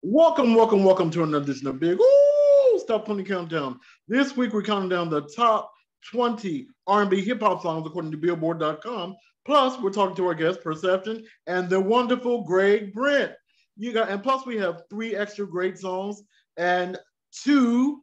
Welcome to another edition of Big Stop 20 Countdown. This week we're counting down the top 20 R&B hip hop songs according to Billboard.com. Plus, we're talking to our guest Perception and the wonderful Greg Brent. And plus we have 3 extra great songs and 2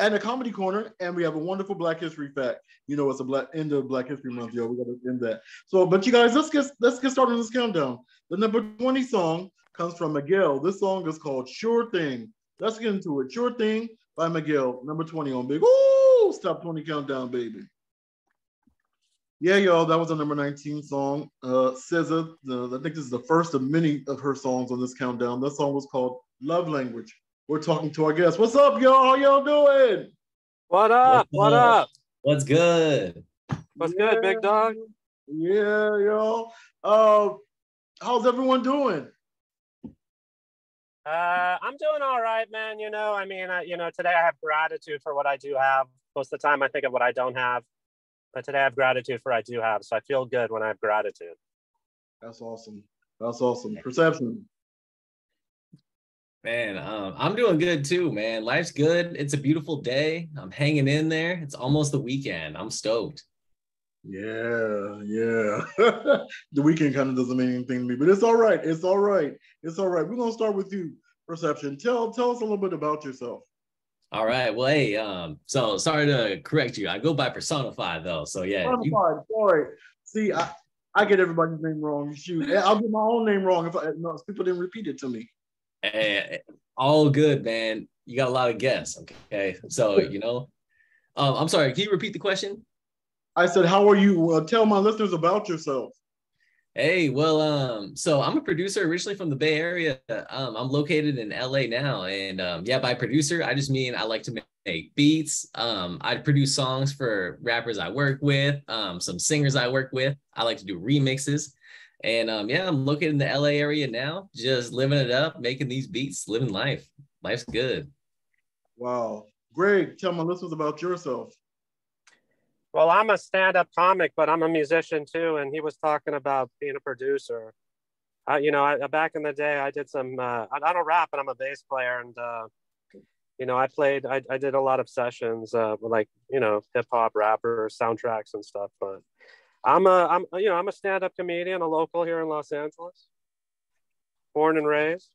and a comedy corner, and we have a wonderful Black History fact. You know, it's a end of Black History Month, yo. We got to end that. So, but you guys, let's get started on this countdown. The number 20 song comes from Miguel. This song is called Sure Thing. Let's get into it. Sure Thing by Miguel, number 20 on Big Stop 20 Countdown, baby. Yeah, y'all, that was the number 19 song. SZA, I think this is the first of many of her songs on this countdown. That song was called Love Language. We're talking to our guests. What's up, y'all? How y'all doing? What up? What up? What's good? What's good, big dog? Yeah, y'all. How's everyone doing? I'm doing all right, man. Today I have gratitude for what I do have. Most of the time I think of what I don't have, but today I have gratitude for what I do have. So I feel good when I have gratitude. That's awesome. That's awesome. Perception. Man, I'm doing good too, man. Life's good. It's a beautiful day. I'm hanging in there. It's almost the weekend. I'm stoked. Yeah. The weekend kind of doesn't mean anything to me, but it's all right. It's all right. We're gonna start with you, Perception. Tell us a little bit about yourself. All right. Well, hey, so sorry to correct you. I go by Personified though. So yeah. Personified. Sorry. See, I get everybody's name wrong. Shoot, I'll get my own name wrong if people didn't repeat it to me. Hey, all good, man. You got a lot of guests. Okay. So, I'm sorry. Can you repeat the question? I said, how are you? Tell my listeners about yourself. Hey, well, so I'm a producer originally from the Bay Area. I'm located in LA now. And by producer, I just mean I like to make beats. I produce songs for rappers I work with, some singers I work with. I like to do remixes. And I'm located in the LA area now, just living it up, making these beats, living life. Life's good. Wow. Greg, tell my listeners about yourself. Well, I'm a stand-up comic, but I'm a musician too. And he was talking about being a producer. Back in the day, I did some, I don't rap, but I'm a bass player. And, I did a lot of sessions with hip hop rappers, soundtracks and stuff. But I'm a stand-up comedian, a local here in Los Angeles, born and raised.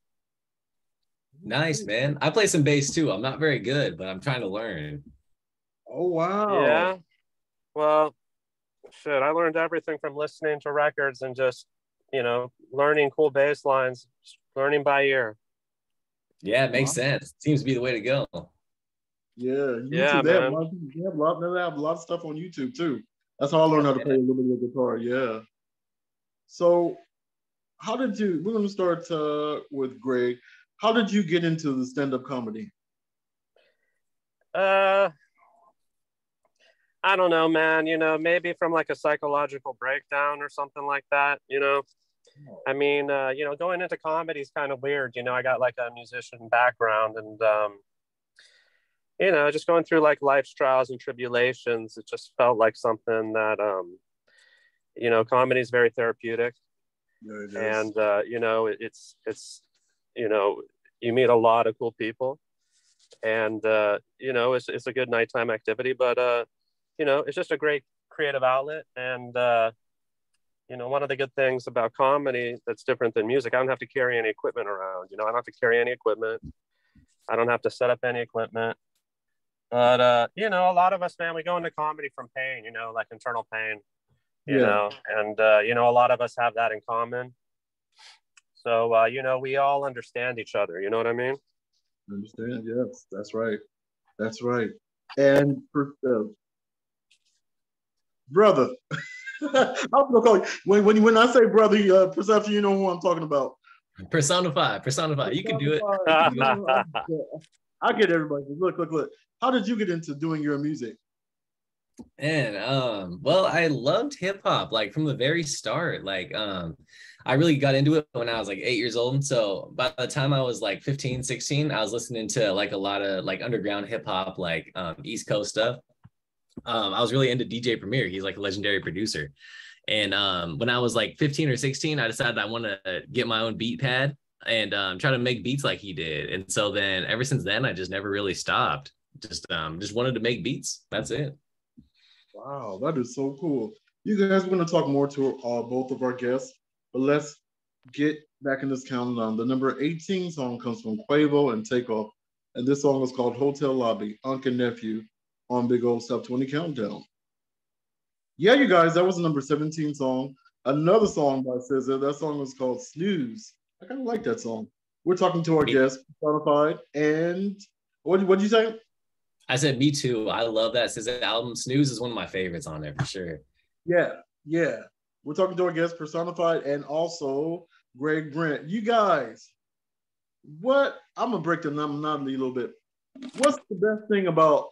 Nice, man. I play some bass too. I'm not very good, but I'm trying to learn. Oh, wow. Yeah. Well, shit, I learned everything from listening to records and just, learning cool bass lines, learning by ear. Yeah, it makes sense. Seems to be the way to go. Yeah, YouTube, yeah, they have a lot of stuff on YouTube too. That's how I learned how to play a little bit of guitar. Yeah. So, we're going to start with Greg. How did you get into the stand-up comedy? I don't know, man. Maybe from like a psychological breakdown or something like that. I mean, going into comedy is kind of weird. I got like a musician background and, just going through like life's trials and tribulations, it just felt like something that, comedy is very therapeutic. Yeah, it is. And, it's you meet a lot of cool people and, it's a good nighttime activity, but, it's just a great creative outlet. And, one of the good things about comedy that's different than music, I don't have to carry any equipment around. I don't have to carry any equipment. I don't have to set up any equipment. But, a lot of us, man, we go into comedy from pain, like internal pain, you know, and, a lot of us have that in common. So, we all understand each other. You know what I mean? Understand? Yes, that's right. That's right. And brother, I'm gonna call you when I say brother, Perception, you know who I'm talking about. Personified. You can do it. I get everybody. Look. How did you get into doing your music? And well, I loved hip hop like from the very start. I really got into it when I was like 8 years old. So by the time I was like 15, 16, I was listening to like a lot of like underground hip hop, like East Coast stuff. I was really into DJ Premier. He's like a legendary producer. And when I was like 15 or 16, I decided I want to get my own beat pad. and try to make beats like he did. And so then ever since then, I just never really stopped. Just wanted to make beats. That's it. Wow, that is so cool. You guys, we're going to talk more to both of our guests, but let's get back in this countdown. The number 18 song comes from Quavo and Takeoff, and this song is called Hotel Lobby, Unc and Nephew on Big Old Top 20 Countdown. Yeah, you guys, that was the number 17 song. Another song by SZA. That song was called Snooze. I kind of like that song. We're talking to our guest, Personified, and what'd you say? I said, me too. I love that SZA album. Snooze is one of my favorites on there for sure. Yeah. We're talking to our guest, Personified, and also Greg Brent. You guys, I'm gonna break the monotony a little bit. What's the best thing about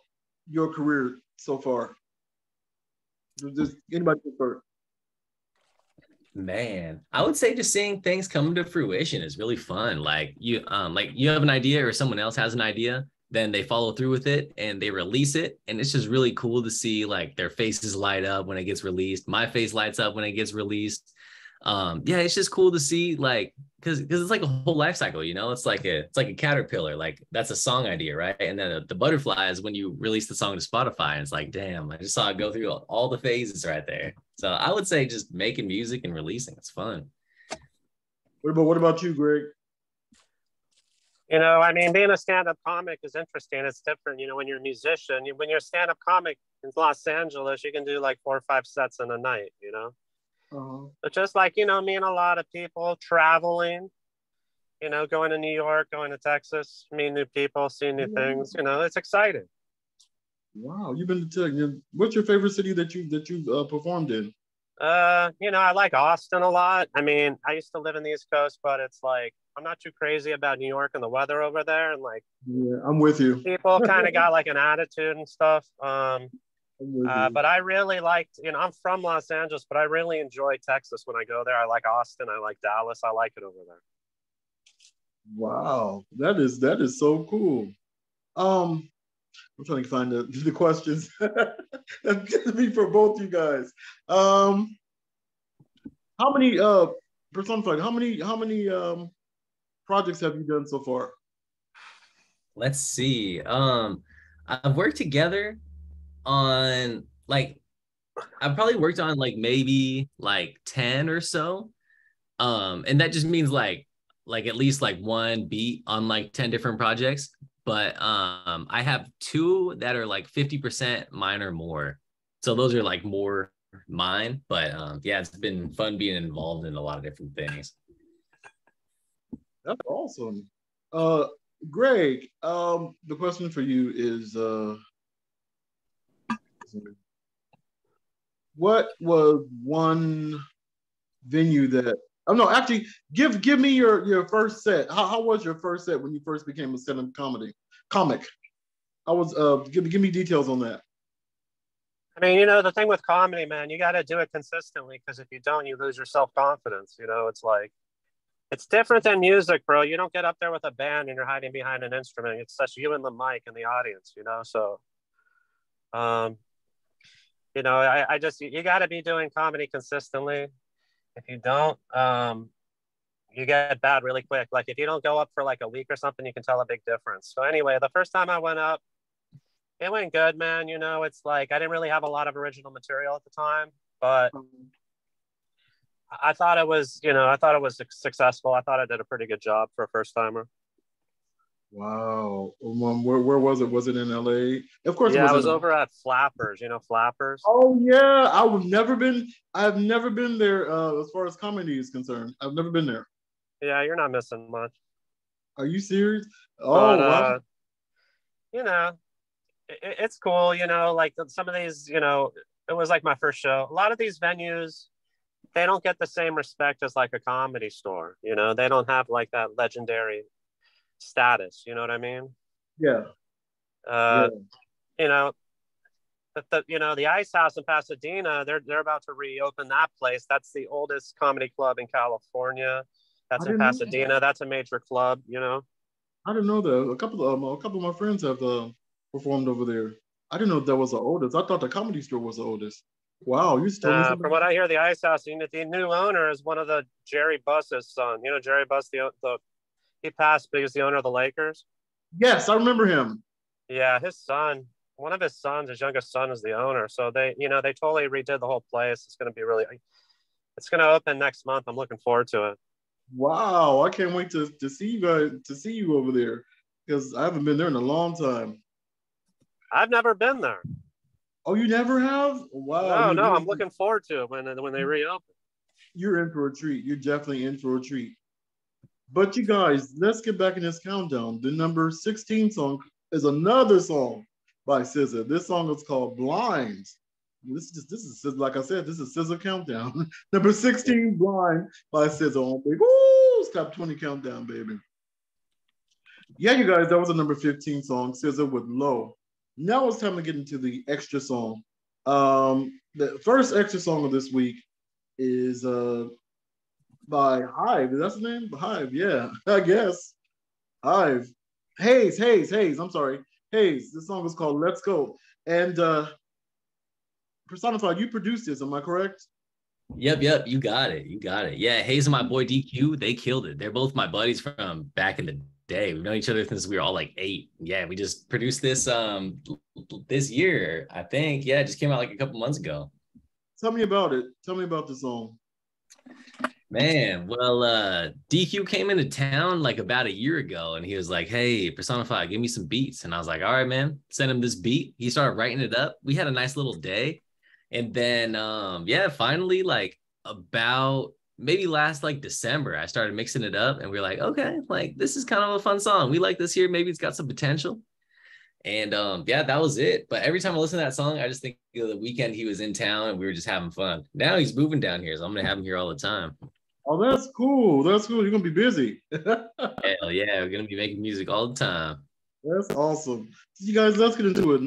your career so far? Does anybody prefer? Man, I would say just seeing things come to fruition is really fun. Like you have an idea or someone else has an idea, then they follow through with it and they release it. And it's just really cool to see like their faces light up when it gets released. My face lights up when it gets released. Yeah, it's just cool to see like, cause it's like a whole life cycle, you know, it's like a caterpillar, like that's a song idea, right? And then the butterfly is when you release the song to Spotify and it's like, damn, I just saw it go through all the phases right there. So I would say just making music and releasing, it's fun. What about you, Greg? You know, I mean, being a stand-up comic is interesting. It's different, you know, when you're a musician. When you're a stand-up comic in Los Angeles, you can do like 4 or 5 sets in a night, you know? But just like, you know, me and a lot of people traveling, you know, going to New York, going to Texas, meeting new people, seeing new things, you know, it's exciting. Wow, you've been to, what's your favorite city that you performed in? You know, I like Austin a lot. I mean, I used to live in the East Coast, but it's like, I'm not too crazy about New York and the weather over there. And like, yeah, I'm with you. People kind of got like an attitude and stuff. But I really liked, you know, I'm from Los Angeles, but I really enjoy Texas when I go there. I like Austin. I like Dallas. I like it over there. Wow, that is so cool. I'm trying to find the questions. That's gonna be for both you guys. How many Personified? How many projects have you done so far? Let's see. I've worked together on like I've probably worked on like maybe like 10 or so. And that just means like at least like one beat on like 10 different projects. But I have 2 that are like 50% mine or more. So those are like more mine. But yeah, it's been fun being involved in a lot of different things. That's awesome. Greg, the question for you is what was one venue that actually give me your first set. How was your first set when you first became a stand-up comic? I was give me details on that. I mean, you know, the thing with comedy, man, you got to do it consistently, because if you don't, you lose your self-confidence. You know, it's like, it's different than music, bro. You don't get up there with a band and you're hiding behind an instrument. It's just you and the mic and the audience, you know? So, you know, I just, you got to be doing comedy consistently. If you don't, you get bad really quick. Like if you don't go up for like a week or something, you can tell a big difference. So anyway, the first time I went up, it went good, man. You know, it's like, I didn't really have a lot of original material at the time, but I thought it was, you know, successful. I thought I did a pretty good job for a first timer. Wow. Where was it? Was it in LA? Of course. Yeah, I was over at Flappers. You know, Flappers. Oh yeah, I've never been there. As far as comedy is concerned, I've never been there. Yeah, you're not missing much. Are you serious? Oh, wow. You know, it's cool. You know, like some of these, you know, it was like my first show. A lot of these venues, they don't get the same respect as like a comedy store. You know, they don't have like that legendary status. You know what I mean? Yeah. You know, the Ice House in Pasadena, they're about to reopen that place. That's the oldest comedy club in California. That's in Pasadena. That's a major club, you know. I didn't know that. A couple of my friends have performed over there. I didn't know that was the oldest. I thought the Comedy Store was the oldest. Wow, you told me something. From what I hear, the Ice House, the new owner is one of the Jerry Buss's son. You know, Jerry Buss, the He passed, but he was the owner of the Lakers. Yes, I remember him. Yeah, his son, one of his sons, his youngest son, is the owner. So they, they totally redid the whole place. It's going to be really, it's going to open next month. I'm looking forward to it. Wow, I can't wait to see you guys, to see you over there, because I haven't been there in a long time. I've never been there. Oh, you never have? Wow. No, I'm looking forward to it when they reopen. You're in for a treat. You're definitely in for a treat. But you guys, let's get back in this countdown. The number 16 song is another song by SZA. This song is called Blind. This is like I said, this is SZA Countdown. Number 16, Blind by SZA on Big Woo! Top 20 Countdown, baby. Yeah, you guys, that was a number 15 song, SZA with Low. Now it's time to get into the extra song. The first extra song of this week is by Hive. Is that his name? Hive, yeah, I guess. Hive. Hayes. I'm sorry. Hayes. This song is called Let's Go. And Personified, you produced this, am I correct? Yep. You got it. Yeah, Hayes and my boy DQ, they killed it. They're both my buddies from back in the day. We've known each other since we were all like 8. Yeah, we just produced this this year, I think. Yeah, it just came out like a couple months ago. Tell me about it. Tell me about the song. Man, well, DQ came into town like about a year ago, and he was like, "Hey, Personified, give me some beats." And I was like, "All right, man." Send him this beat. He started writing it up. We had a nice little day, and then finally, like about maybe last like December, I started mixing it up, and we were like, "Okay, like this is kind of a fun song. We like this here. Maybe it's got some potential." And that was it. But every time I listen to that song, I just think of the weekend he was in town and we were just having fun. Now he's moving down here, so I'm gonna have him here all the time. Oh, that's cool. That's cool. You're gonna be busy. Hell yeah, we're gonna be making music all the time. That's awesome. So you guys, let's get into it.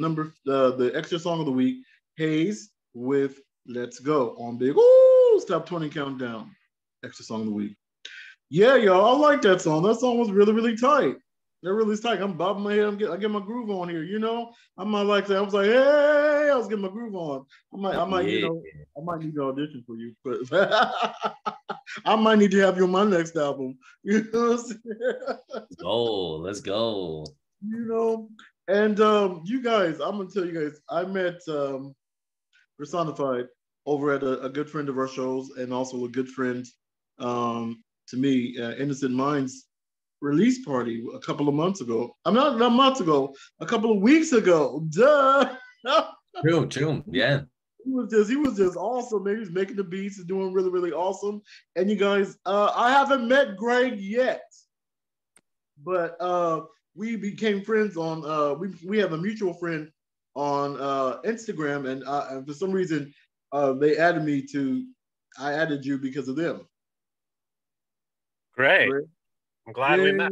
The extra song of the week, Hayes with Let's Go on Big Woo! Top 20 Countdown. Extra song of the week. Yeah, y'all, I like that song. That song was really, really tight. They're really tight. I'm bobbing my head. I get my groove on here. I'm not like that. I was like, hey, I was getting my groove on. I might, I might need to audition for you, but I might need to have you on my next album. You know what I'm saying? Let's go. And you guys, I'm gonna tell you guys, I met Personified over at a good friend of our shows, and also a good friend to me, Innocent Minds release party a couple of months ago. Not months ago, a couple of weeks ago. Duh. True. Yeah. He was just awesome, man. He was making the beats and doing really, really awesome. And you guys, I haven't met Greg yet, but we became friends on we have a mutual friend on Instagram, and for some reason they added me I added you because of them. Great. I'm glad we met.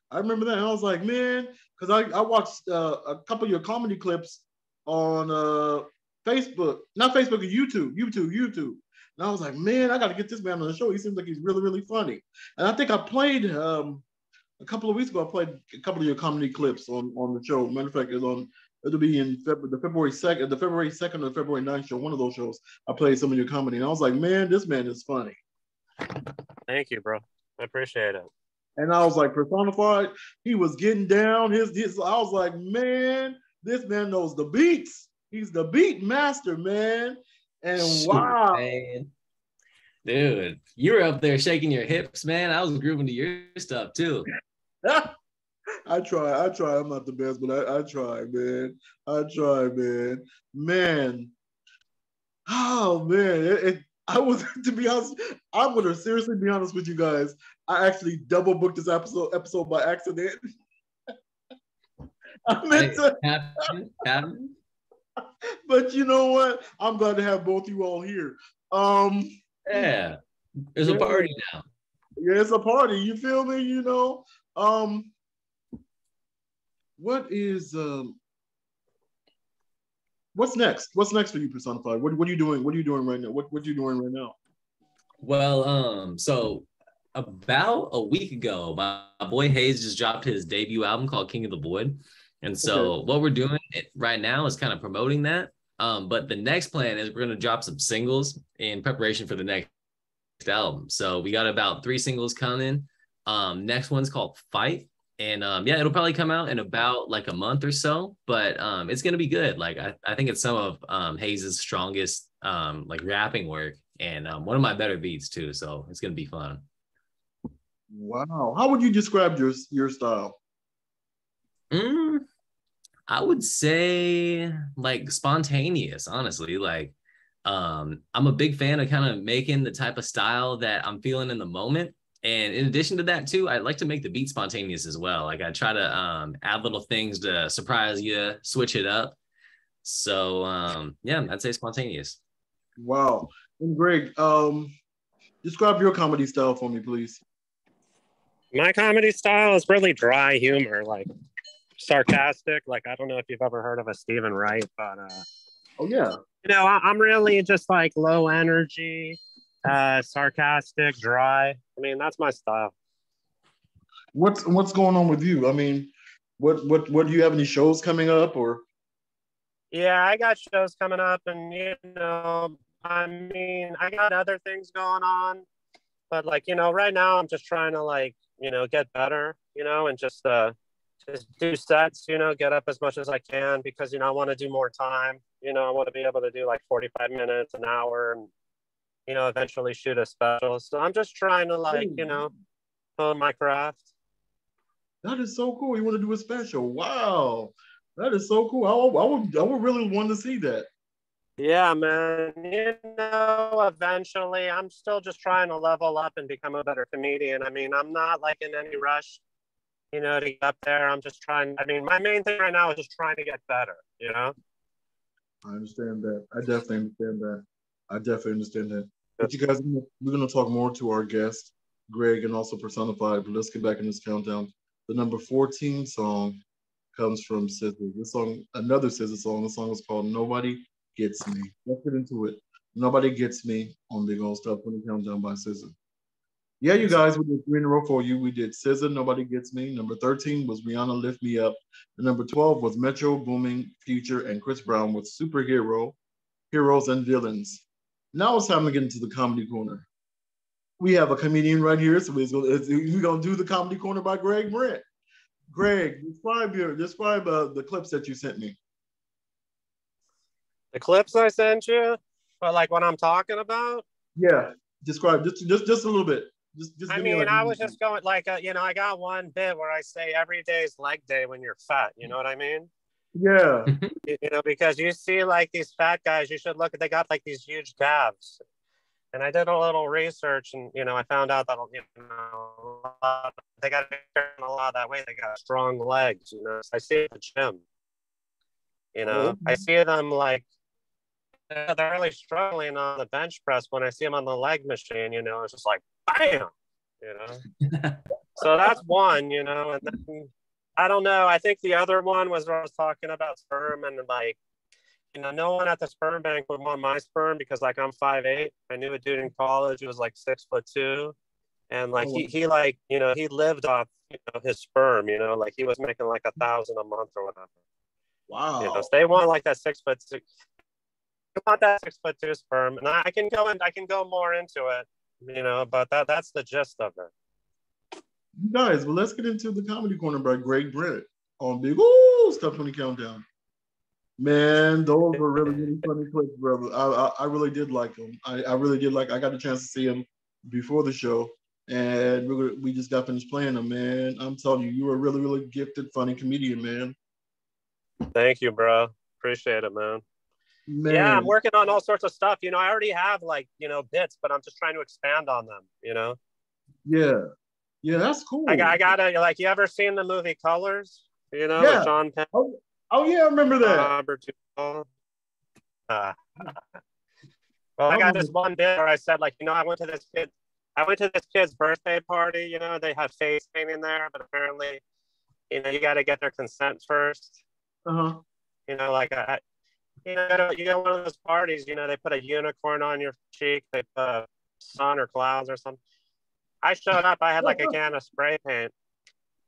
I remember that. And I was like, man, because I watched a couple of your comedy clips on Facebook, not Facebook, YouTube. And I was like, man, I got to get this man on the show. He seems like he's really, really funny. And I think I played a couple of weeks ago. I played a couple of your comedy clips on the show. Matter of fact, it'll be in the February 2nd or the February 9th show. One of those shows. I played some of your comedy, and I was like, man, this man is funny. Thank you, bro. I appreciate it. And I was like, Personified, he was getting down. I was like, man, this man knows the beats. He's the beat master, man. And wow. Man. Dude, you were up there shaking your hips, man. I was grooving to your stuff too. I try. I'm not the best, but I try, man. Man. Oh, man. I was, to be honest, I'm going to seriously be honest with you guys. I actually double booked this episode by accident. I meant to. Happen. But you know what? I'm glad to have both you all here. Yeah, there's a party now. Yeah, it's a party. You feel me? What is what's next? What's next for you, Personified? What are you doing? What are you doing right now? What are you doing right now? Well, so about a week ago, my boy Hayes just dropped his debut album called King of the Void. And so what we're doing right now is kind of promoting that. But the next plan is we're going to drop some singles in preparation for the next album. So we got about 3 singles coming. Next one's called Fight. And yeah, it'll probably come out in about like a month or so, but it's gonna be good. Like I think it's some of Hayes' strongest like rapping work and one of my better beats too. So it's gonna be fun. Wow. How would you describe your style? I would say like spontaneous, honestly. Like I'm a big fan of kind of making the type of style that I'm feeling in the moment. And in addition to that, too, I like to make the beat spontaneous as well. Like I try to add little things to surprise you, switch it up. So yeah, I'd say spontaneous. Wow. And Greg, describe your comedy style for me, please. My comedy style is really dry humor, like sarcastic. Like I don't know if you've ever heard of a Stephen Wright, but Oh yeah. you know, I'm really just like low energy, sarcastic, dry. I mean, that's my style. What's going on with you? I mean, what do you have any shows coming up or? Yeah, I got shows coming up, and you know, I mean, I got other things going on, but like you know, right now I'm just trying to like you know get better, you know, and just do sets, you know, get up as much as I can because you know I want to do more time. You know, I want to be able to do like 45 minutes, an hour, and you know, eventually shoot a special. So I'm just trying to like you know hone my craft. That is so cool. You want to do a special? Wow, that is so cool. I would really want to see that. Yeah, man. You know, eventually, I'm still just trying to level up and become a better comedian. I mean, I'm not like in any rush, you know, to get up there. I'm just trying. I mean, my main thing right now is just trying to get better, you know? I understand that. I definitely understand that. I definitely understand that. But you guys, we're going to talk more to our guest, Greg, and also Personified. But let's get back in this countdown. The number 14 song comes from SZA. This song, another SZA song. The song is called Nobody Gets Me. Let's get into it. Nobody Gets Me on Big Old Stuff when it Countdown by SZA. Yeah, you guys, we did 3 in a row for you. We did SZA, Nobody Gets Me. Number 13 was Rihanna, Lift Me Up. And number 12 was Metro Booming, Future, and Chris Brown with Superhero, Heroes and Villains. Now it's time to get into the comedy corner. We have a comedian right here, so we're going to do the comedy corner by Greg Brent. Greg, describe the clips that you sent me. The clips I sent you, but like what I'm talking about. Yeah, describe just a little bit. Just I mean, I was just going like, you know, I got one bit where I say every day is leg day when you're fat. You know what I mean? Yeah. You know, because you see like these fat guys, you should look at, they got like these huge calves. And I did a little research and, you know, I found out that, you know, they got a lot of that weight. They got strong legs, you know. I see it at the gym, you know, I see them like, they're really struggling on the bench press. When I see them on the leg machine, you know, it's just like, bam, you know. So that's one, you know, and then I don't know. I think the other one was where I was talking about sperm and like, you know, no one at the sperm bank would want my sperm because like I'm 5'8". I knew a dude in college who was like 6'2", and like he like you know he lived off you know his sperm, you know, like he was making like $1,000 a month or whatever. Wow. You know, so they want like that 6'6". They want that 6'2" sperm, and I can go more into it, you know, but that's the gist of it. You guys, well, let's get into the comedy corner by Greg Brent on Big Stuff when you Countdown. Man, those were really funny clips, brother. I really did like them. I really did like. I got a chance to see them before the show, and we just got finished playing them. Man, I'm telling you, you were a really gifted, funny comedian, man. Thank you, bro. Appreciate it, man. Yeah, I'm working on all sorts of stuff. You know, I already have like you know bits, but I'm just trying to expand on them. You know. Yeah, that's cool. I gotta like. You ever seen the movie Colors? You know, with Sean Penn. Oh yeah, I remember that. Well, I got this one bit where I said, like, you know, I went to this kid's birthday party. You know, they had face painting there, but apparently, you know, you got to get their consent first. You know, like you know, you go to one of those parties. You know, they put a unicorn on your cheek. They put sun or clouds or something. I showed up. I had like a can of spray paint.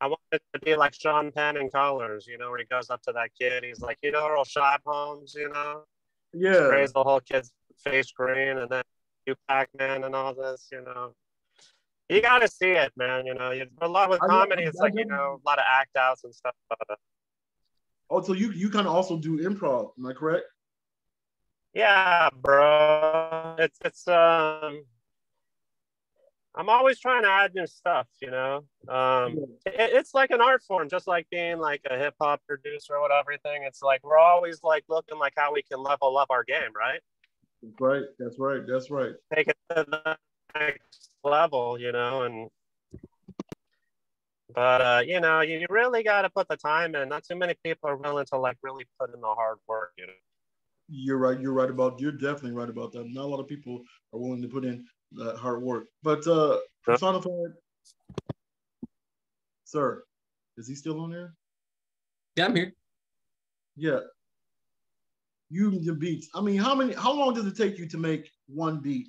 I wanted it to be like Sean Penn in Colors, you know, where he goes up to that kid. He's like, you know, Earl Shop Holmes, you know? Yeah. Sprays the whole kid's face green and then you Pac-Man and all this, you know? You got to see it, man. A lot with comedy, it's like, a lot of act outs and stuff. Oh, so you kind of also do improv, am I correct? Yeah, bro. I'm always trying to add new stuff, it's like an art form, just like being like a hip hop producer or whatever everything. It's like we're always like looking like how we can level up our game, right? That's right. That's right. That's right. Take it to the next level, but you really got to put the time in. Not too many people are willing to like really put in the hard work, You're right. You're definitely right about that. Not a lot of people are willing to put in that hard work. But Personified, sir, is he still on there? Yeah, I'm here. Yeah. Your beats. I mean, how long does it take you to make one beat?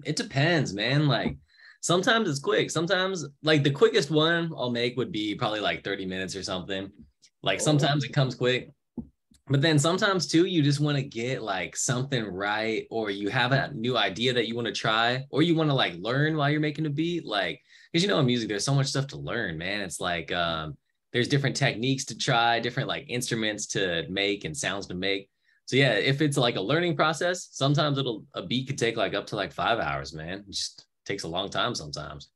It depends, man. Like sometimes it's quick. Sometimes like the quickest one I'll make would be probably like 30 minutes or something. Like sometimes it comes quick. But then sometimes too, you just want to get like something right, or you have a new idea that you want to try, or you want to like learn while you're making a beat. Like, because in music, there's so much stuff to learn, man. It's like there's different techniques to try, different like instruments to make and sounds to make. So yeah, if it's like a learning process, sometimes a beat could take like up to like 5 hours, man. It just takes a long time sometimes.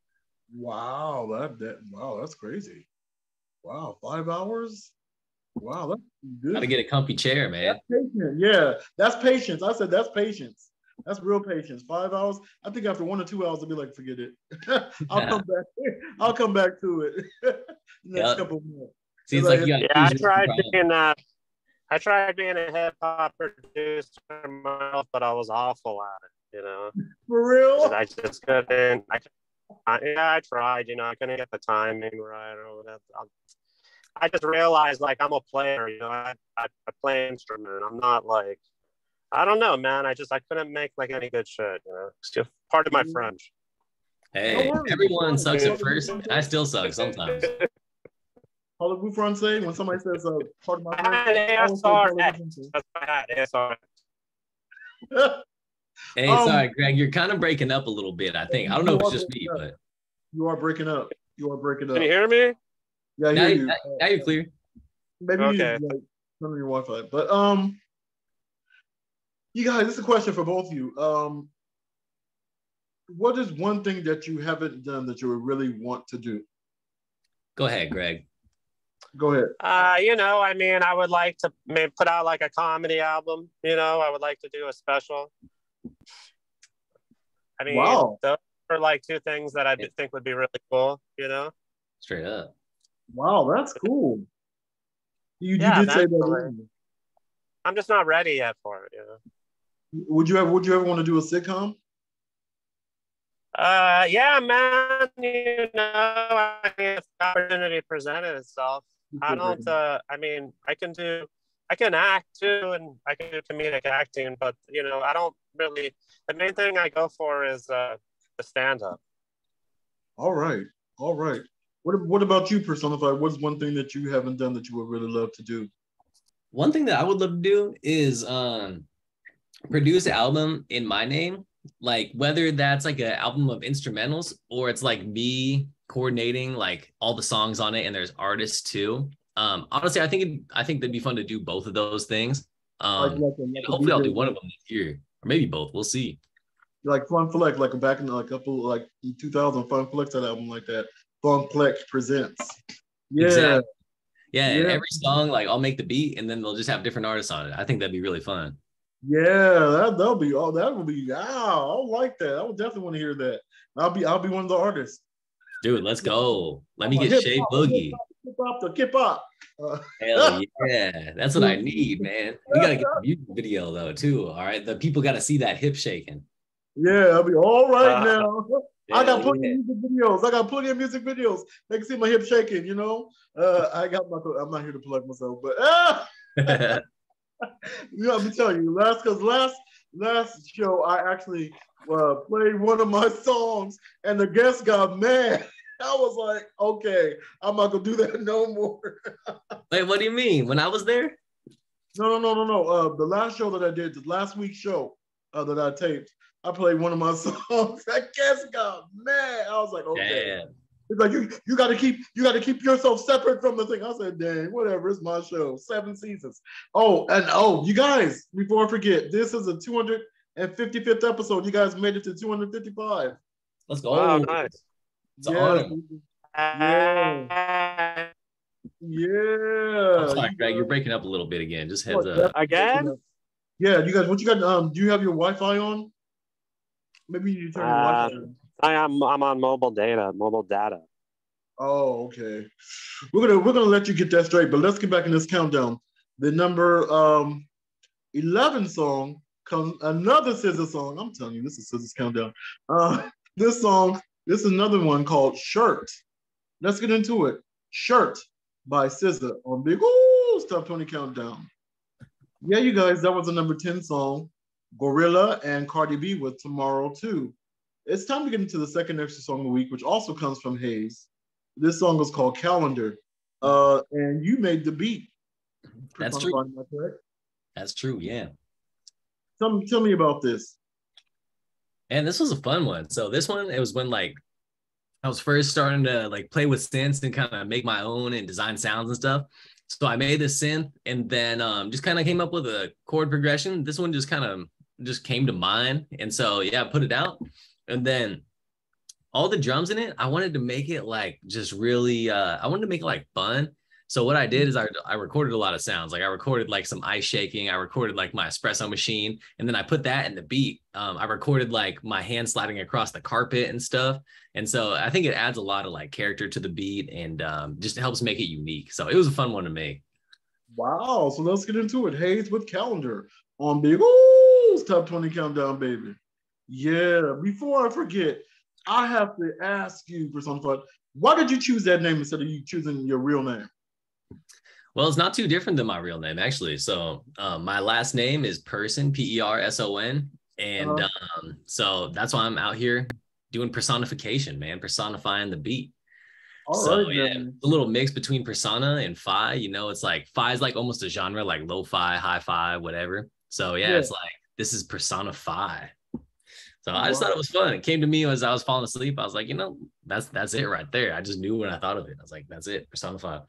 Wow, wow, that's crazy. Wow, 5 hours? Wow, that's good. Gotta get a comfy chair, man. That's patient. Yeah, that's patience. I said that's patience. That's real patience. 5 hours. I think after 1 or 2 hours, I'll be like, forget it. I'll come back. I'll come back to it. Next couple more. See, it's like you got. Yeah, I tried being a hip hop producer myself, but I was awful at it. For real? I just couldn't. I tried. I couldn't get the timing right or whatever. I just realized like I'm a player, I play an instrument. I'm not like, I don't know, man. I couldn't make like any good shit, It's just part of my French. Hey, everyone sucks at first. I still suck sometimes. Parlez-vous français? When somebody says part of my French. Hey, sorry, Greg, you're kind of breaking up a little bit, I think. I don't know if it's just me, but you are breaking up. Can you hear me? Yeah, I hear you. Now you're clear. Maybe you need to turn on your Wi-Fi. But you guys, this is a question for both of you. What is one thing that you haven't done that you would really want to do? Go ahead, Greg. Go ahead. I mean, I would like to put out like a comedy album. I would like to do a special. I mean, wow. Those are like two things that I think would be really cool. Straight up. Wow, that's cool. You did say that. I'm just not ready yet for it. Would you ever want to do a sitcom? Yeah, man. I mean, if the opportunity presented itself, I don't. I mean, I can act too, and I can do comedic acting, but I don't really. The main thing I go for is the stand-up. All right. What about you, Personified? What's one thing that you haven't done that you would really love to do? One thing that I would love to do is produce an album in my name, like whether that's like an album of instrumentals or it's like me coordinating like all the songs on it and there's artists too. Honestly, I think that'd be fun to do both of those things. Hopefully I'll do one of them this year or maybe both. We'll see. Like Fun Flex, like back in like couple like 2000, Fun Flex had an album like that. Fun Flex presents. Yeah. Exactly. Yeah, and every song, like I'll make the beat and then they'll just have different artists on it. I think that'd be really fun. Yeah, that would be wow, I like that. I would definitely want to hear that. I'll be one of the artists. Dude, let's go. Let me get Shay Boogie. Hip hop. Hell yeah. That's what I need, man. We gotta get the music video though, too. All right. The people gotta see that hip shaking. Yeah, I'll be all right now. I got plenty of music videos. They can see my hip shaking, I'm not here to plug myself, but let me tell you, last show I actually played one of my songs and the guest got mad. I was like, okay, I'm not gonna do that no more. Wait, what do you mean? When I was there? No. The last show that I did, the last week's show that I taped, I played one of my songs. That guest got mad. I was like, okay. Damn. It's like you got to keep yourself separate from the thing. I said, dang, whatever. It's my show. 7 seasons. You guys, before I forget, this is a 255th episode. You guys made it to 255. Let's go. Wow, nice. It's an honor. Yeah. I'm sorry, Greg. You're breaking up a little bit again. Just heads up. Again? Yeah, you guys, what you got? Do you have your Wi-Fi on? Maybe you turn your Wi-Fi on. I'm on mobile data. Oh, okay. We're gonna let you get that straight, but let's get back in this countdown. The number 11 song comes another SZA song. I'm telling you, this is SZA's countdown. This is another one called Shirt. Let's get into it. Shirt by SZA on Big Top 20 Countdown. Yeah, you guys, that was the number 10 song. Gorilla and Cardi B with Tomorrow Too. It's time to get into the second extra song of the week, which also comes from Hayes. This song is called Calendar. And you made the beat. That's true. That's true, yeah. Tell me about this. And this was a fun one. So this one, it was when like I was first starting to like play with synths and kind of make my own and design sounds and stuff. So I made this synth and then just kind of came up with a chord progression. This one just kind of just came to mind. And so, yeah, I put it out. And then all the drums in it, I wanted to make it like just really, I wanted to make it like fun. So what I did is I recorded a lot of sounds. Like I recorded like some ice shaking. I recorded like my espresso machine. And then I put that in the beat. I recorded like my hand sliding across the carpet and stuff. And so I think it adds a lot of like character to the beat and just helps make it unique. So it was a fun one to make. Wow. So let's get into it. Hayes with Calendar on Big Top 20 Countdown, baby. Yeah. Before I forget, I have to ask you for some fun. Why did you choose that name instead of you choosing your real name? Well, it's not too different than my real name, actually. So my last name is Person, Person. And so that's why I'm out here doing personification, man, personifying the beat. So yeah, a little mix between persona and fi. You know, it's like fi is like almost a genre, like lo-fi, hi-fi, whatever. So yeah, it's like this is personify. So I just thought it was fun. It came to me as I was falling asleep. I was like, you know, that's it right there. I just knew when I thought of it. I was like, that's it, personify.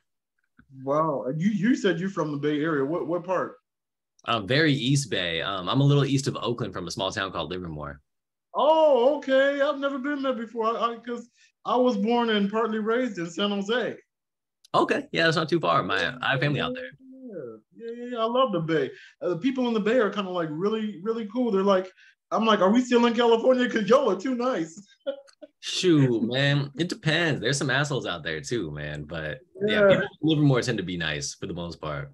Wow. You said you're from the Bay Area. What part? Very East Bay. I'm a little east of Oakland from a small town called Livermore. Oh, okay. I've never been there before because I was born and partly raised in San Jose. Okay. Yeah, that's not too far. I have family out there. Yeah. I love the Bay. The people in the Bay are kind of like really, really cool. They're like, I'm like, are we still in California? Because y'all are too nice. Shoot, man. It depends. There's some assholes out there too, man. But yeah, people in Livermore tend to be nice for the most part.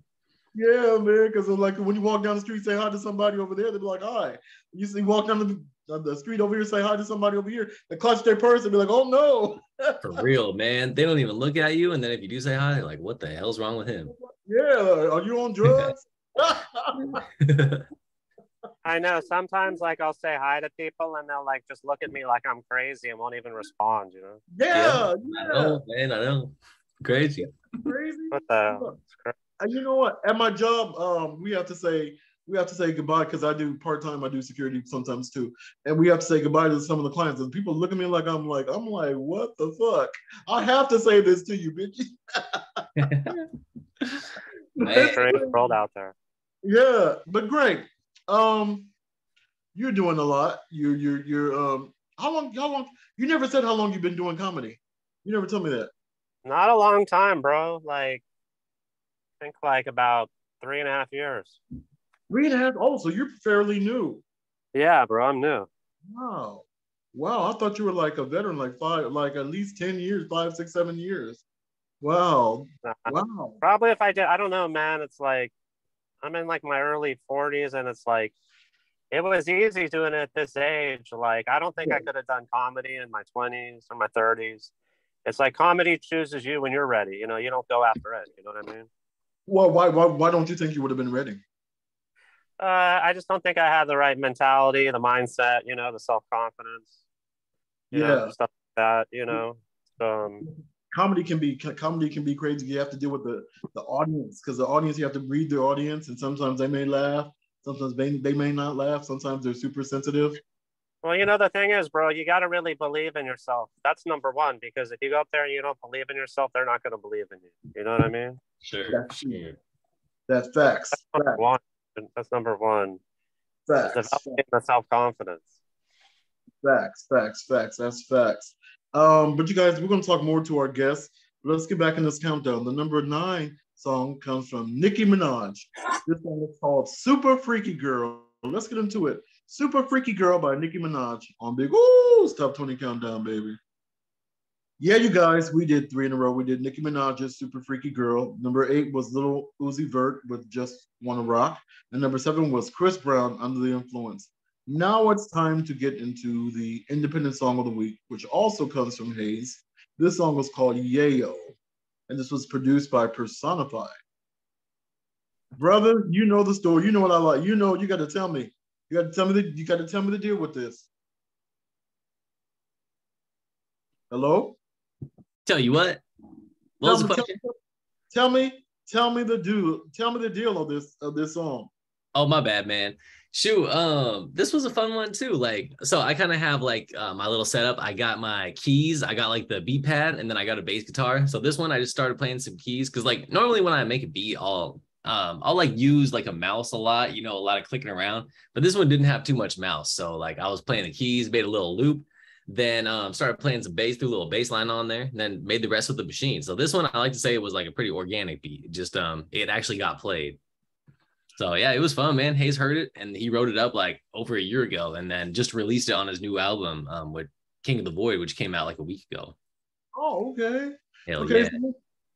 Yeah, man. Because like when you walk down the street, say hi to somebody over there, they'll be like, hi. You see, walk down the street over here, say hi to somebody over here. They clutch their purse and be like, oh no. For real, man. They don't even look at you. And then if you do say hi, they're like, what the hell's wrong with him? Yeah. Are you on drugs? I know. Sometimes, like, I'll say hi to people, and they'll like just look at me like I'm crazy and won't even respond. You know? Yeah. I know, man. I know. Crazy. Crazy. What the? And you know what? At my job, we have to say goodbye because I do part-time. I do security sometimes too, and we have to say goodbye to some of the clients. And people look at me like I'm like, what the fuck? I have to say this to you, bitch. It's a great world out there. Yeah, but great. You're doing a lot. You're how long you never said how long you've been doing comedy. You never told me that. Not a long time, bro. Like I think like about 3.5 years. 3.5? Oh, so you're fairly new. Yeah, bro, I'm new. Wow. I thought you were like a veteran, like at least 10 years, 5, 6, 7 years. Wow. Wow. Probably if I did, I don't know, man. It's like I'm in like my early 40s, and it's like it was easy doing it at this age. Like I don't think I could have done comedy in my 20s or my 30s. It's like comedy chooses you when you're ready. You know, you don't go after it. You know what I mean? Well, why don't you think you would have been ready? I just don't think I had the right mentality, the mindset, you know, the self-confidence, you know, stuff like that, you know. Comedy can be crazy. You have to deal with the audience because the audience, you have to read the audience, and sometimes they may laugh, sometimes they may not laugh, sometimes they're super sensitive. Well, you know, the thing is, bro, you got to really believe in yourself. That's number one, because if you go up there and you don't believe in yourself, they're not going to believe in you. You know what I mean? Sure, sure. That's facts. Number one. That's number one. Is Facts. developing the self-confidence. Facts. That's facts. But you guys, we're going to talk more to our guests. Let's get back in this countdown. The number 9 song comes from Nicki Minaj. This song is called Super Freaky Girl. Let's get into it. Super Freaky Girl by Nicki Minaj on Big Ooh's Top 20 Countdown, baby. Yeah, you guys, we did 3 in a row. We did Nicki Minaj's Super Freaky Girl. Number 8 was Lil Uzi Vert with Just Wanna Rock. And number 7 was Chris Brown, Under the Influence. Now it's time to get into the independent song of the week, which also comes from Hayes. This song was called Yayo, and this was produced by Personify. Brother, you know the story. You know what I like. You know, you got to tell me. You got to tell me the deal with this. Hello? Tell you what was the question? Tell me the deal of this song. Oh, my bad, man. Shoot, this was a fun one too. Like, so I kind of have like my little setup. I got my keys, I got like the beat pad, and then I got a bass guitar. So this one I just started playing some keys because like normally when I make a beat, I'll like use like a mouse a lot, you know, a lot of clicking around. But this one didn't have too much mouse, so like I was playing the keys, made a little loop, then started playing some bass, threw a little bass line on there, and then made the rest with the machine. So this one I like to say it was like a pretty organic beat. It just it actually got played. So yeah, it was fun, man. Hayes heard it and he wrote it up like over a year ago and then just released it on his new album with King of the Void, which came out like a week ago. Oh, okay. Hell okay, yeah.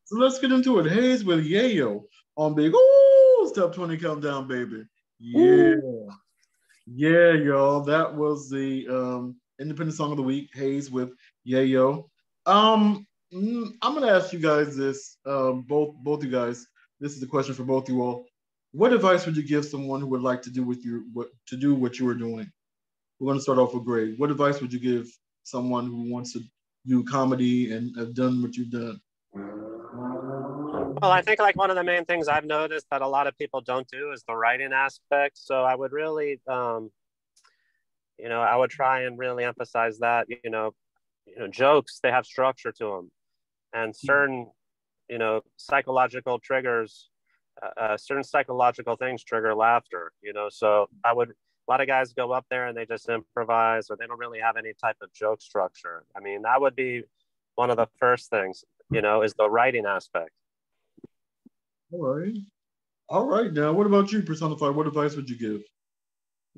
So let's get into it. Hayes with Yayo on Big Ooh's Top 20 Countdown, baby. Yeah. Ooh. Yeah, y'all. That was the independent song of the week, Hayes with Yayo. I'm gonna ask you guys this, both you guys. This is a question for both you all. What advice would you give someone who would like to do what you were doing? We're going to start off with Greg. What advice would you give someone who wants to do comedy and have done what you've done? Well, I think like one of the main things I've noticed that a lot of people don't do is the writing aspect. So I would really, you know, I would try and really emphasize that, you know, jokes, they have structure to them, and certain, you know, psychological triggers. Certain psychological things trigger laughter, you know. So a lot of guys go up there and they just improvise, or they don't really have any type of joke structure. I mean, that would be one of the first things, you know, is the writing aspect. All right. Now, what about you, Personify? What advice would you give?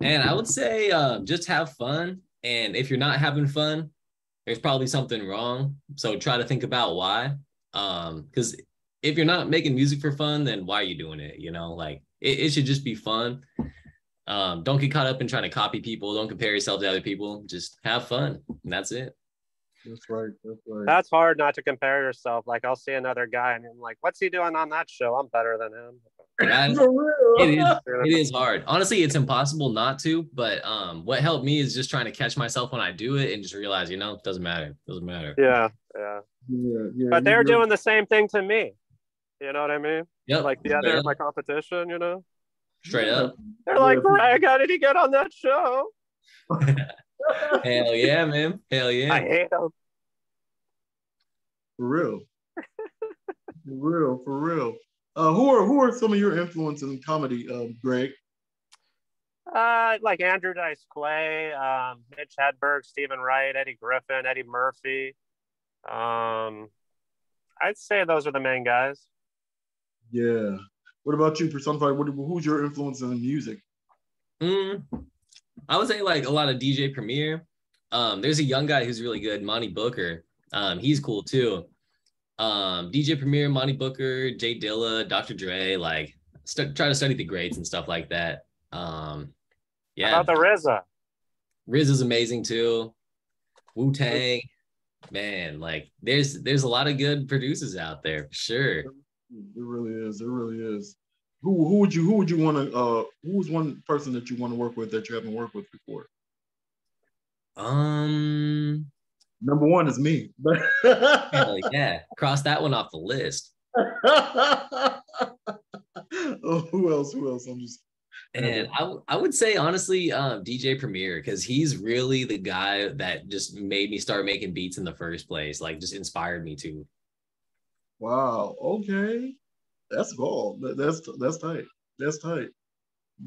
And I would say just have fun. And if you're not having fun, there's probably something wrong. So try to think about why. Because if you're not making music for fun, then why are you doing it? You know, like it should just be fun. Don't get caught up in trying to copy people. Don't compare yourself to other people. Just have fun. And that's it. That's right. That's hard not to compare yourself. Like I'll see another guy and I'm like, what's he doing on that show? I'm better than him. It is hard. Honestly, it's impossible not to. But what helped me is just trying to catch myself when I do it and just realize, you know, it doesn't matter. Yeah. But they're doing the same thing to me. You know what I mean? Yep. Like the other my competition, you know? Straight up. They're like, Greg, how did he get on that show? Hell yeah, man. Hell yeah. I hate him. For real. For real. Who are some of your influences in comedy, Greg? Like Andrew Dice Clay, Mitch Hedberg, Stephen Wright, Eddie Griffin, Eddie Murphy. I'd say those are the main guys. Yeah. What about you, Personified? Who's your influence in music? I would say like a lot of DJ Premier. There's a young guy who's really good, Monty Booker. He's cool too. DJ Premier, Monty Booker, Jay Dilla, Dr. Dre, like try to study the greats and stuff like that. Yeah. How about the RZA? RZA's amazing too. Wu-Tang, man, like there's a lot of good producers out there for sure. It really is. Who would you want to who's one person that you want to work with that you haven't worked with before? Number one is me. Hell yeah, cross that one off the list. Oh, who else? I'm just And I would say honestly, DJ Premier, because he's really the guy that just made me start making beats in the first place. Like, just inspired me to. Wow. Okay. That's cool. That's tight. That's tight.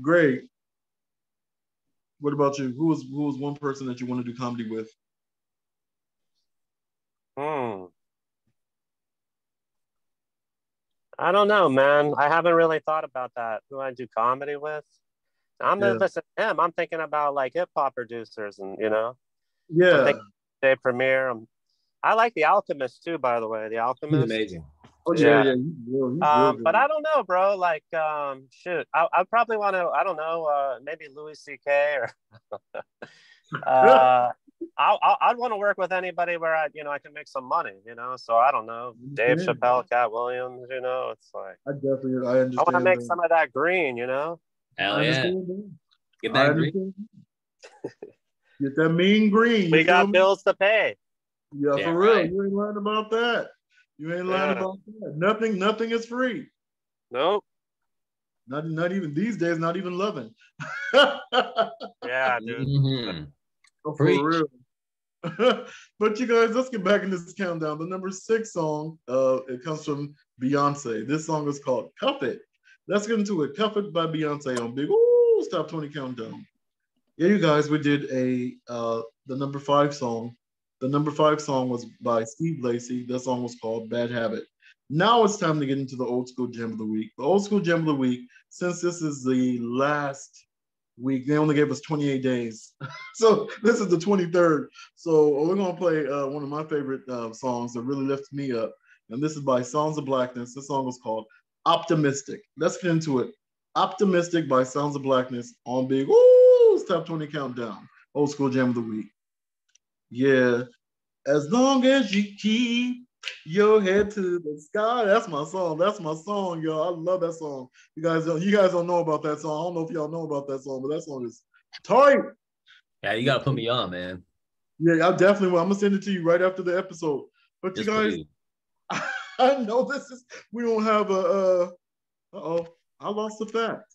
Great. What about you? Who was one person that you want to do comedy with? Hmm. I don't know, man. I haven't really thought about that. Who I do comedy with? I'm Yeah. listen to him. I'm thinking about like hip hop producers, and I'm Yeah. thinking Dave Premier. I like The Alchemist too, by the way. The He's Alchemist. amazing. Oh yeah, Yeah. yeah. He's real But good. I don't know, bro. Like, shoot, I probably want to. I don't know. Maybe Louis C.K. or uh, I'd want to work with anybody where I can make some money. So I don't know, Dave Yeah. Chappelle, Cat Williams. It's like I I want to understand make that. some of that green. Hell I yeah. understand that. Get I that green. understand. Get that mean green. We You feel got me? bills to pay. Yeah, Yeah, for real. right. You ain't lying about that. You ain't lying Yeah. about that. Nothing is free. Nope. Not even these days, not even loving. Yeah, dude. Mm-hmm. For Preach. real. But you guys, let's get back in this countdown. The number 6 song, it comes from Beyonce. This song is called Cuff It. Let's get into it. Cuff It by Beyonce on Big Top 20 Countdown. Yeah, you guys, we did the number 5 song. The number 5 song was by Steve Lacy. That song was called Bad Habit. Now it's time to get into the old school gem of the week. The old school gem of the week, since this is the last week, they only gave us 28 days. So this is the 23rd. So we're going to play one of my favorite songs that really lifts me up. And this is by Sounds of Blackness. This song was called Optimistic. Let's get into it. Optimistic by Sounds of Blackness on Big Top 20 Countdown. Old school gem of the week. Yeah. As long as you keep your head to the sky. That's my song. That's my song, y'all. I love that song. You guys don't know about that song. I don't know if y'all know about that song, but that song is tight. Yeah, you gotta put me on, man. Yeah, I definitely will. I'm gonna send it to you right after the episode. But Yes, you guys, please. I know we don't have a I lost the fact.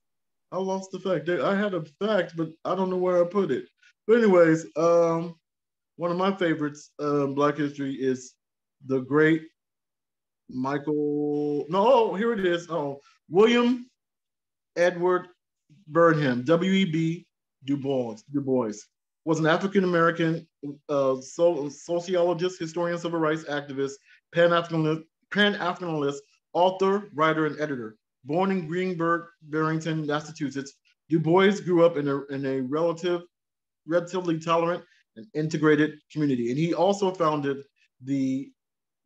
I had a fact, but I don't know where I put it. But anyways, one of my favorites, Black History, is the great Michael. No, here it is. Oh, William Edward Burnham, W.E.B. Du Bois, was an African American sociologist, historian, civil rights activist, Pan-Africanist, author, writer, and editor. Born in Greenburgh, Barrington, Massachusetts, Du Bois grew up in a relatively tolerant and integrated community. And he also founded the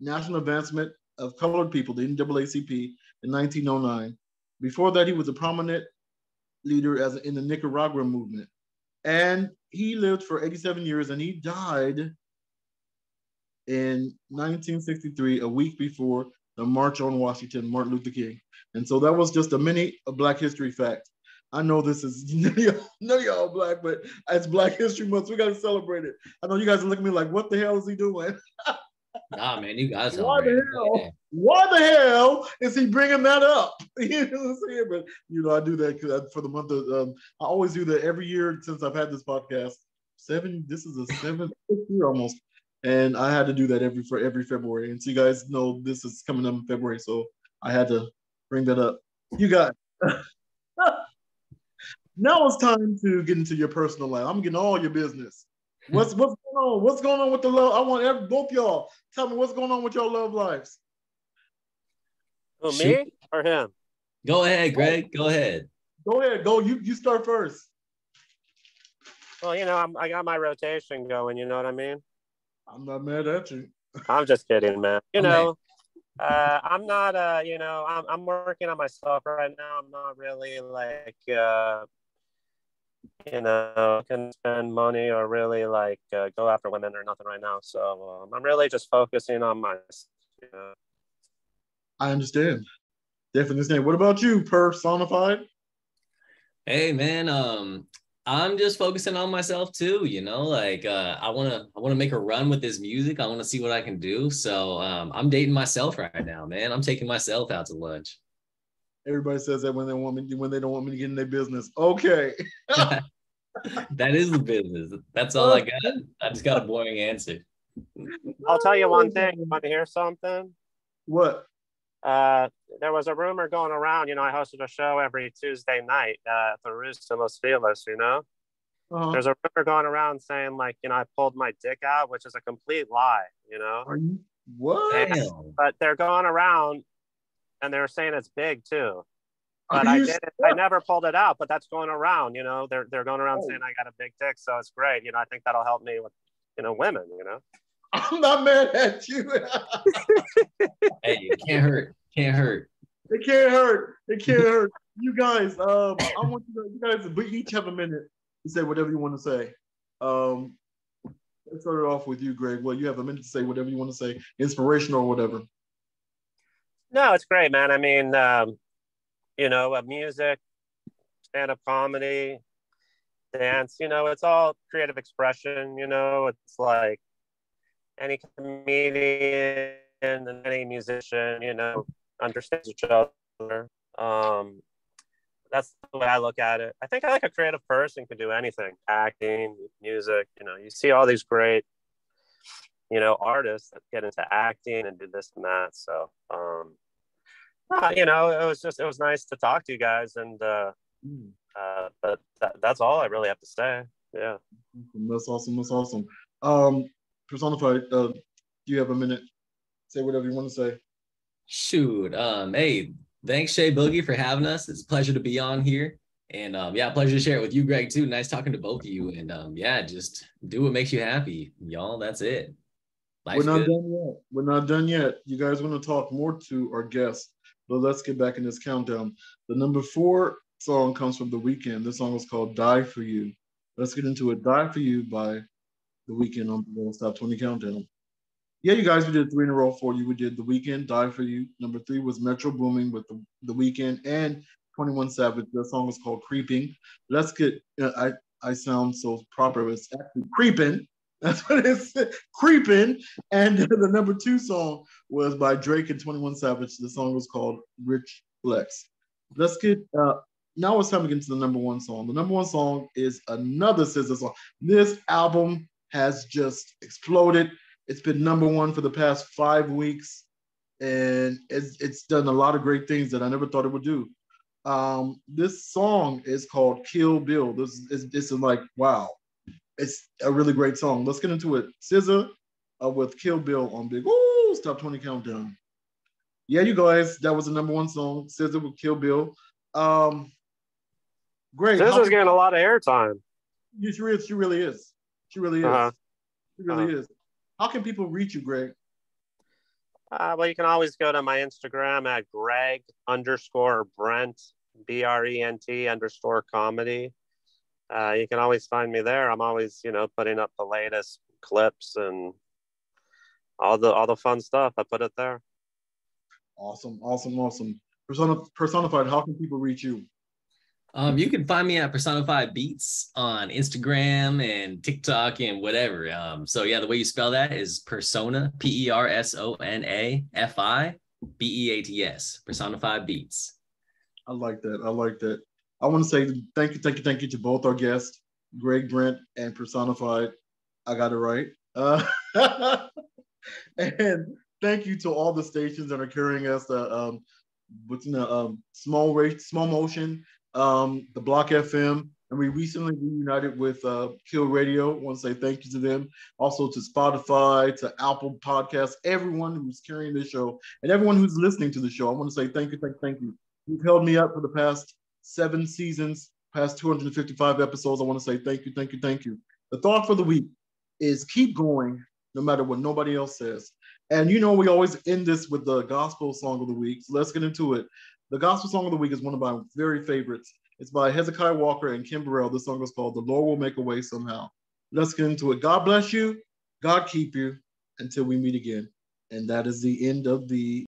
National Advancement of Colored People, the NAACP, in 1909. Before that, he was a prominent leader in the Nicaragua movement. And he lived for 87 years and he died in 1963, a week before the March on Washington, Martin Luther King. And so that was just a Black History fact. I know this is none of y'all Black, but it's Black History Month. So we got to celebrate it. I know you guys are looking at me like, what the hell is he doing? Nah, man, you guys Why celebrate. why the hell is he bringing that up? You know what I'm saying? But I do that for the month of. I always do that every year since I've had this podcast. This is the 7th year almost, and I had to do that every February. And so you guys know this is coming up in February, so I had to bring that up. You guys. Now it's time to get into your personal life. I'm getting all your business. What's going on? What's going on with the love? I want both y'all. Tell me what's going on with your love lives. Who, me or him? Go ahead, Greg. Go ahead. Go ahead. Go. You start first. Well, I got my rotation going. You know what I mean? I'm not mad at you. I'm just kidding, man. Okay. I'm not. I'm working on myself right now. I'm not really like. Can spend money or really like go after women or nothing right now. So I'm really just focusing on my. I understand. Definitely understand. What about you, personified? Hey, man. I'm just focusing on myself too. Like I wanna make a run with this music. I want to see what I can do. So I'm dating myself right now, man. I'm taking myself out to lunch. Everybody says that when they don't want me to get in their business. Okay. That is the business. That's all I got. I just got a boring answer. I'll tell you one thing. You want to hear something? What? There was a rumor going around. You know, I hosted a show every Tuesday night at the Roost in Los Feliz, you know? Uh-huh. There's a rumor going around saying, like, you know, I pulled my dick out, which is a complete lie, you know? Are you? What? But they're going around and they're saying it's big too. But I never pulled it out, but that's going around, you know, they're going around saying I got a big dick. So it's great. You know, I think that'll help me with, you know, women, you know. I'm not mad at you. Hey, it can't hurt. Can't hurt. It can't hurt. It can't hurt. You guys, I want you guys to each have a minute to say whatever you want to say. Let's start it off with you, Greg. Well, you have a minute to say whatever you want to say, inspirational or whatever. No, it's great, man. I mean, you know, music, stand-up comedy, dance, you know, it's all creative expression, you know, it's like any comedian and any musician, you know, understands each other. That's the way I look at it. I think like a creative person can do anything, acting, music, you know, you see all these great, you know, artists that get into acting and do this and that. So, you know, it was nice to talk to you guys, and but that's all I really have to say. Yeah, that's awesome. That's awesome. Personified, do you have a minute? Say whatever you want to say. Shoot. Hey, thanks Shay Boogie for having us. It's a pleasure to be on here, and yeah, pleasure to share it with you, Greg, too. Nice talking to both of you, and yeah, just do what makes you happy, y'all. That's it. Life's We're not good. Done yet. We're not done yet. You guys want to talk more to our guests. But let's get back in this countdown. The number 4 song comes from The Weeknd. This song is called Die For You. Let's get into it. Die For You by The Weeknd on the Top 20 Countdown. Yeah, you guys, we did 3 in a row for you. We did The Weeknd, Die For You. Number 3 was Metro Boomin with The Weeknd and 21 Savage. That song is called Creeping. Let's get, I sound so proper. It's actually Creeping. That's what it's Creeping. And the number 2 song was by Drake and 21 Savage. The song was called Rich Flex. Let's get, now it's time to get into the number 1 song. The number 1 song is another SZA song. This album has just exploded. It's been number 1 for the past 5 weeks. And it's done a lot of great things that I never thought it would do. This song is called Kill Bill. This is like, wow. It's a really great song. Let's get into it. SZA with Kill Bill on Big Ooh, Top 20 Countdown. Yeah, you guys, that was the number 1 song. SZA with Kill Bill. Great. SZA's getting a lot of airtime. She really is. She really is. She really is. How can people reach you, Greg? Well, you can always go to my Instagram at Greg_Brent, BRENT_comedy. You can always find me there. I'm always, you know, putting up the latest clips and all the fun stuff. I put it there. Awesome. Personified, how can people reach you? You can find me at Personified Beats on Instagram and TikTok and whatever. So yeah, the way you spell that is Persona, PERSONAFI, BEATS, Personified Beats. I like that. I want to say thank you to both our guests, Greg Brent and Personified. I got it right. And thank you to all the stations that are carrying us. Small Motion, the Block FM, and we recently reunited with Kill Radio. I want to say thank you to them. Also to Spotify, to Apple Podcasts, everyone who's carrying this show, and everyone who's listening to the show. I want to say thank you. You've held me up for the past 7 seasons, past 255 episodes. I want to say thank you. The thought for the week is keep going no matter what nobody else says. And you know, we always end this with the gospel song of the week. So let's get into it. The gospel song of the week is one of my very favorites. It's by Hezekiah Walker and Kim Burrell. This song is called The Lord Will Make a Way Somehow. Let's get into it. God bless you. God keep you until we meet again. And that is the end of the